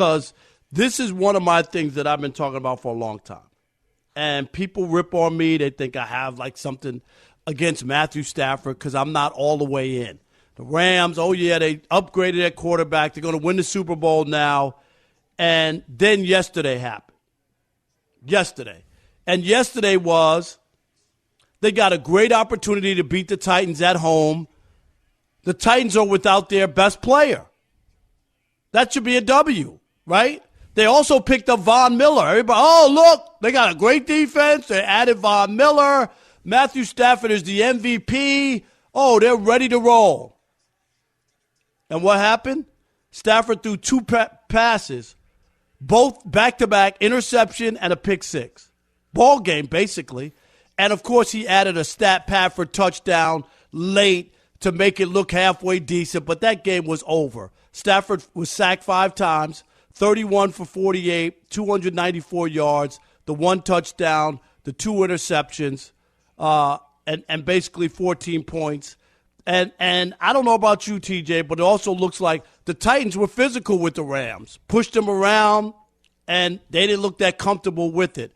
because this is one of my things that I've been talking about for a long time. And people rip on me. They think I have like something against Matthew Stafford because I'm not all the way in. The Rams, oh, yeah, they upgraded their quarterback. They're going to win the Super Bowl now. And then yesterday happened. And yesterday was they got a great opportunity to beat the Titans at home. The Titans are without their best player. That should be a W, right? They also picked up Von Miller. Everybody, oh, look, they got a great defense. They added Von Miller. Matthew Stafford is the MVP. Oh, they're ready to roll. And what happened? Stafford threw two passes, both back-to-back, interception and a pick six. Ball game, basically. And, of course, he added a stat pad for touchdown late to make it look halfway decent, but that game was over. Stafford was sacked 5 times, 31 for 48, 294 yards, the 1 touchdown, the 2 interceptions, and basically 14 points. And I don't know about you, TJ, but it also looks like the Titans were physical with the Rams, pushed them around, and they didn't look that comfortable with it.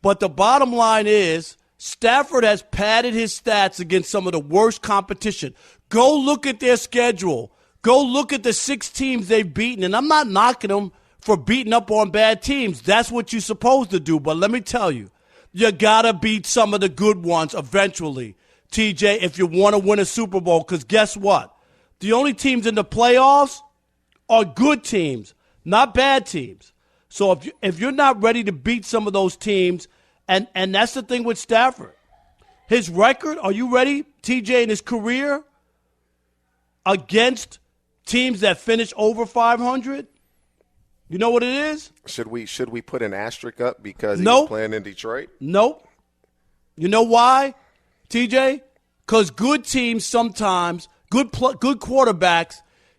But the bottom line is Stafford has padded his stats against some of the worst competition. Go look at their schedule. Go look at the 6 teams they've beaten. And I'm not knocking them for beating up on bad teams. That's what you're supposed to do. But let me tell you, you got to beat some of the good ones eventually, TJ, if you want to win a Super Bowl. Because guess what? The only teams in the playoffs are good teams, not bad teams. So if you're not ready to beat some of those teams, and that's the thing with Stafford. His record, are you ready, TJ, in his career against teams that finish over 500? You know what it is? Should we put an asterisk up because he's playing in Detroit? Nope. You know why, TJ? Because good teams sometimes, good quarterbacks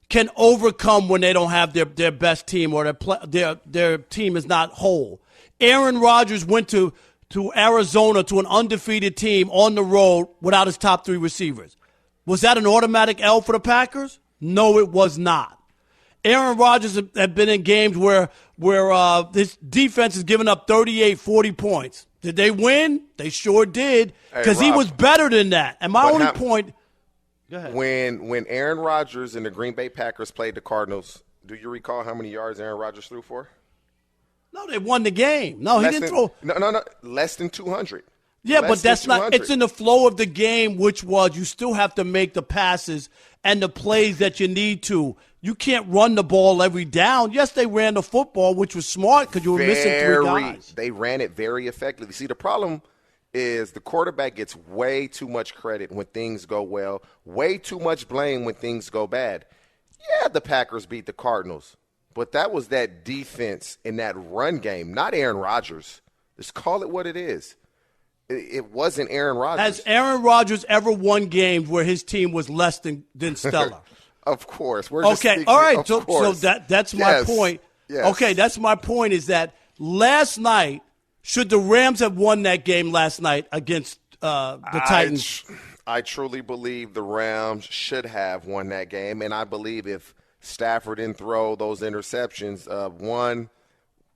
can overcome when they don't have their best team or their team is not whole. Aaron Rodgers went to Arizona to an undefeated team on the road without his top 3 receivers. Was that an automatic L for the Packers? No, it was not. Aaron Rodgers had been in games where this defense has given up 38, 40 points. Did they win? They sure did because he was better than that. And my only point – go ahead. When Aaron Rodgers and the Green Bay Packers played the Cardinals, do you recall how many yards Aaron Rodgers threw for? No, they won the game. No, he didn't throw. No, less than 200. Yeah, but that's not – it's in the flow of the game, which was you still have to make the passes and the plays that you need to. You can't run the ball every down. Yes, they ran the football, which was smart because you were missing 3 guys. They ran it very effectively. See, the problem is the quarterback gets way too much credit when things go well, way too much blame when things go bad. Yeah, the Packers beat the Cardinals, but that was that defense in that run game, not Aaron Rodgers. Just call it what it is. It wasn't Aaron Rodgers. Has Aaron Rodgers ever won games where his team was less than stellar? Of course. Okay, all right. So that's my point. Yes. Okay, that's my point is that last night, should the Rams have won that game last night against the Titans? I truly believe the Rams should have won that game, and I believe if Stafford didn't throw those interceptions, one,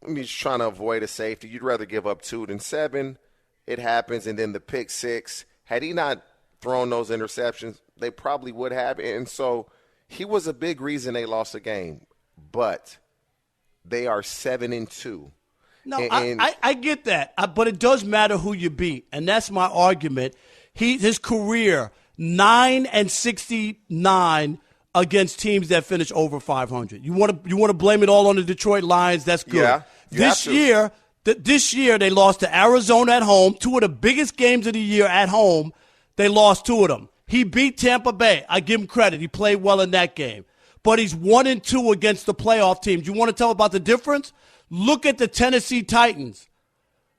he's trying to avoid a safety. You'd rather give up 2 than 7. It happens, and then the pick 6. Had he not thrown those interceptions, they probably would have, and so – he was a big reason they lost the game, but they are 7-2. No, I get that, but it does matter who you beat, and that's my argument. His career 9-69 against teams that finish over 500. You want to blame it all on the Detroit Lions? That's good. Yeah, this year they lost to Arizona at home, 2 of the biggest games of the year at home. They lost 2 of them. He beat Tampa Bay. I give him credit. He played well in that game. But he's 1-2 against the playoff teams. You want to tell about the difference? Look at the Tennessee Titans.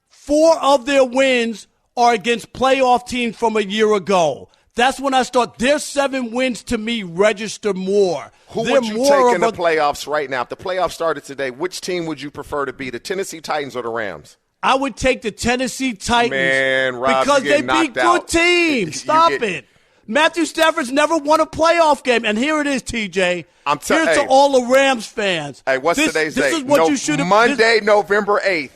4 of their wins are against playoff teams from a year ago. That's when I start. Their 7 wins to me register more. Who would you take in the playoffs right now? If the playoffs started today, which team would you prefer to be, the Tennessee Titans or the Rams? I would take the Tennessee Titans Man, Rob, because they beat good teams. Stop it. Matthew Stafford's never won a playoff game. And here it is, TJ. Here's to all the Rams fans. Hey, what's today's date? This is what you should have. Monday, November 8th.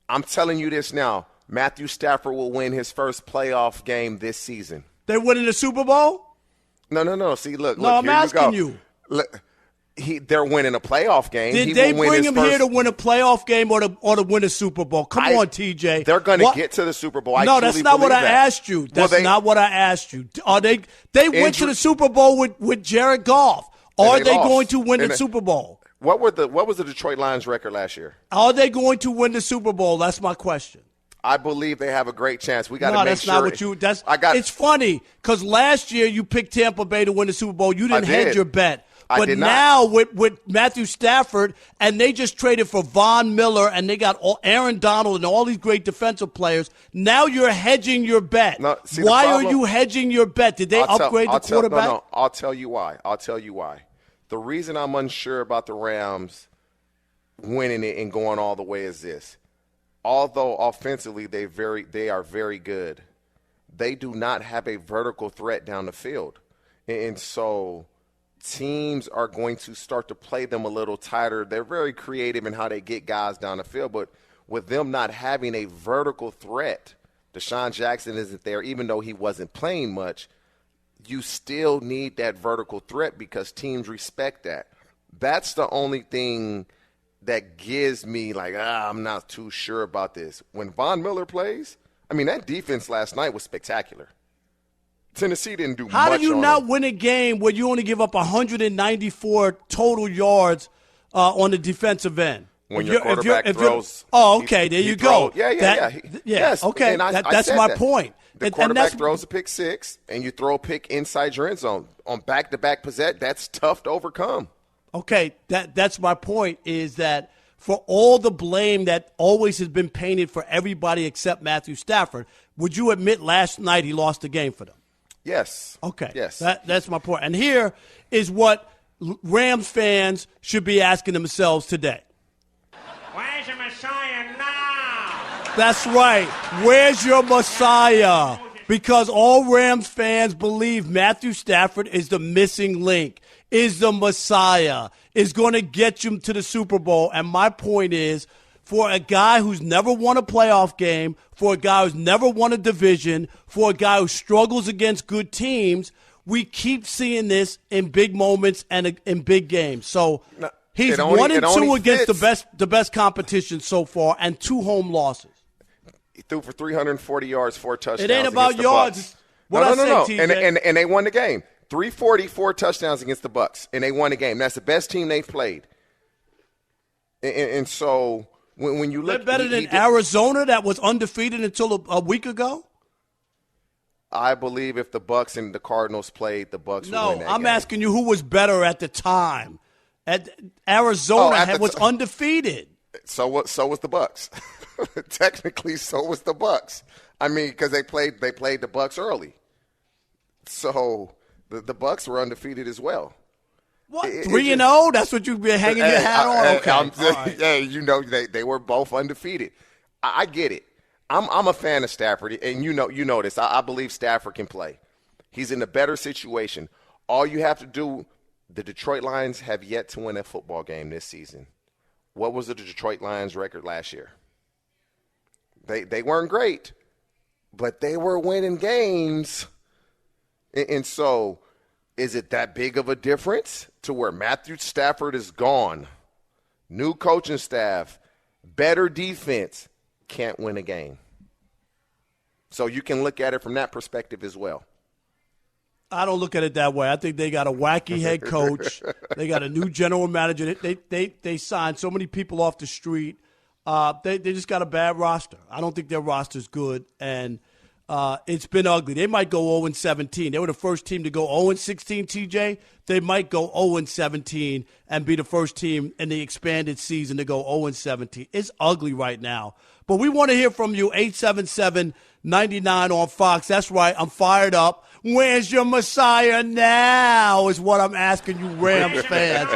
I'm telling you this now. Matthew Stafford will win his first playoff game this season. They winning the Super Bowl? No. See, look. No, I'm asking you. Look, they're winning a playoff game. Did they bring him here to win a playoff game or to win a Super Bowl? Come on, TJ. They're going to get to the Super Bowl. No, that's not what I asked you. That's not what I asked you. They went to the Super Bowl with Jared Goff. Are they going to win the Super Bowl? What was the Detroit Lions record last year? Are they going to win the Super Bowl? That's my question. I believe they have a great chance. We got to make sure. No, that's not what you. It's funny because last year you picked Tampa Bay to win the Super Bowl. You didn't hedge your bet. But now with Matthew Stafford, and they just traded for Von Miller, and they got Aaron Donald and all these great defensive players. Now you're hedging your bet. No, why are you hedging your bet? Did they upgrade the quarterback? No, I'll tell you why. The reason I'm unsure about the Rams winning it and going all the way is this. Although offensively they are very good, they do not have a vertical threat down the field. And so teams are going to start to play them a little tighter. They're very creative in how they get guys down the field, but with them not having a vertical threat, Deshaun Jackson isn't there, even though he wasn't playing much. You still need that vertical threat because teams respect that. That's the only thing that gives me I'm not too sure about this. When Von Miller plays, that defense last night was spectacular. Tennessee didn't do much. How do you not win a game where you only give up 194 total yards on the defensive end? When your quarterback throws. Oh, okay, there you go. Yeah. Yes, okay, that's my point. The quarterback throws a pick six, and you throw a pick inside your end zone. On back-to-back possession, that's tough to overcome. Okay, that's my point is that for all the blame that always has been painted for everybody except Matthew Stafford, would you admit last night he lost the game for them? Yes. Okay. Yes. That's my point. And here is what Rams fans should be asking themselves today. Where's your Messiah now? That's right. Where's your Messiah? Because all Rams fans believe Matthew Stafford is the missing link, is the Messiah, is going to get you to the Super Bowl. And my point is, for a guy who's never won a playoff game, for a guy who's never won a division, for a guy who struggles against good teams, we keep seeing this in big moments and in big games. So he's 1-2 against the best competition so far and 2 home losses. He threw for 340 yards, 4 touchdowns. It ain't about yards. No. And they won the game. 340, 4 touchdowns against the Bucs, and they won the game. That's the best team they've played. And so when you look, they're better than Arizona that was undefeated until a week ago. I believe if the Bucs and the Cardinals played, the Bucs would win that I'm game. asking you who was better at the time. Arizona was undefeated. So was the Bucs. Technically, so was the Bucs. Because they played the Bucs early. So the Bucs were undefeated as well. What, 3-0? That's what you've been hanging your hat on? Okay. Right. They were both undefeated. I get it. I'm a fan of Stafford, and you know this. I believe Stafford can play. He's in a better situation. All you have to do, the Detroit Lions have yet to win a football game this season. What was the Detroit Lions record last year? They weren't great, but they were winning games. And so is it that big of a difference to where Matthew Stafford is gone, new coaching staff, better defense, can't win a game? So you can look at it from that perspective as well. I don't look at it that way. I think they got a wacky head coach. They got a new general manager. They signed so many people off the street. They just got a bad roster. I don't think their roster's good, and it's been ugly. They might go 0-17. They were the first team to go 0-16, TJ. They might go 0-17 and be the first team in the expanded season to go 0-17. It's ugly right now. But we want to hear from you, 877-99 on Fox. That's right. I'm fired up. Where's your Messiah now is what I'm asking you, Rams fans.